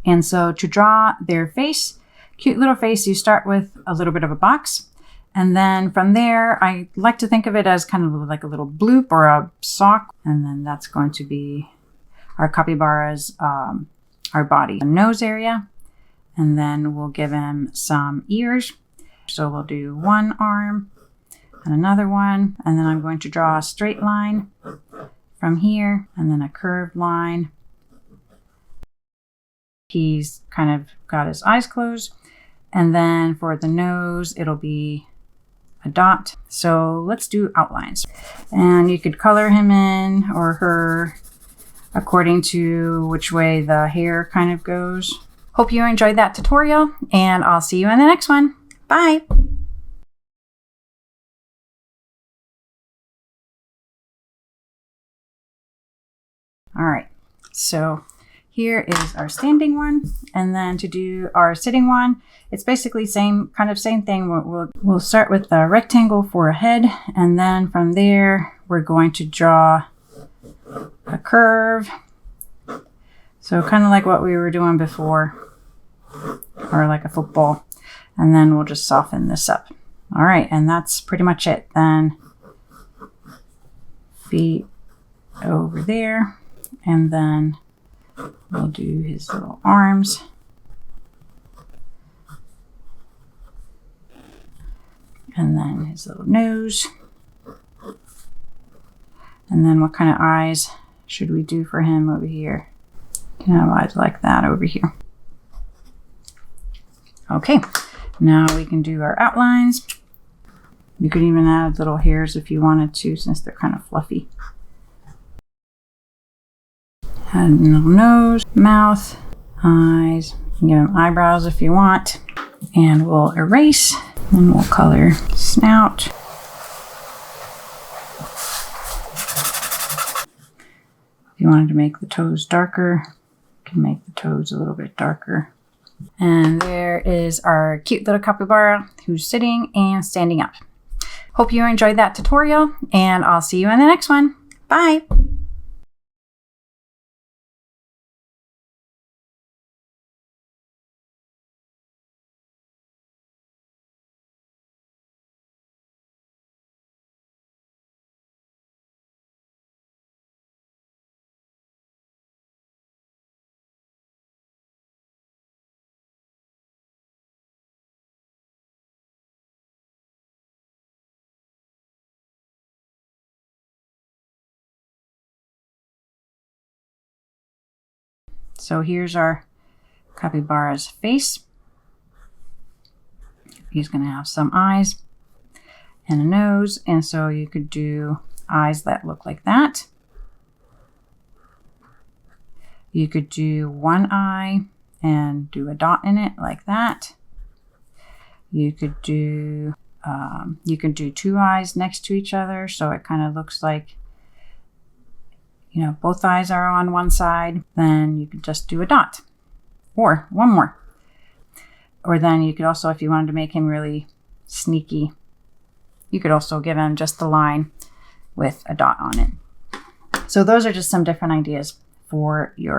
And so to draw their face, cute little face, you start with a little bit of a box. And then from there, I like to think of it as kind of like a little bloop or a sock. And then that's going to be our capybara's, our body, the nose area. And then we'll give him some ears. So we'll do one arm and another one. And then I'm going to draw a straight line from here and then a curved line. He's kind of got his eyes closed. And then for the nose, it'll be a dot. So let's do outlines. And you could color him in or her according to which way the hair kind of goes. Hope you enjoyed that tutorial, and I'll see you in the next one. Bye! All right, so here is our standing one, and then to do our sitting one, it's basically same thing. We'll start with the rectangle for a head, and then from there we're going to draw a curve. So kind of like what we were doing before, or like a football, and then we'll just soften this up. All right, and that's pretty much it. Then feet over there. And then we'll do his little arms. And then his little nose. And then what kind of eyes should we do for him over here? Can have eyes like that over here. Okay, now we can do our outlines. You could even add little hairs if you wanted to, since they're kind of fluffy. Add a little nose, mouth, eyes. You can give them eyebrows if you want. And we'll erase. And we'll color snout. If you wanted to make the toes darker, you can make the toes a little bit darker. And there is our cute little capybara who's sitting and standing up. Hope you enjoyed that tutorial, and I'll see you in the next one. Bye! So here's our capybara's face. He's going to have some eyes and a nose, and so you could do eyes that look like that. You could do one eye and do a dot in it like that. You could do two eyes next to each other, so it kind of looks like, you know, both eyes are on one side. Then you could just do a dot or one more. Or then you could also, if you wanted to make him really sneaky, you could also give him just the line with a dot on it. So those are just some different ideas for your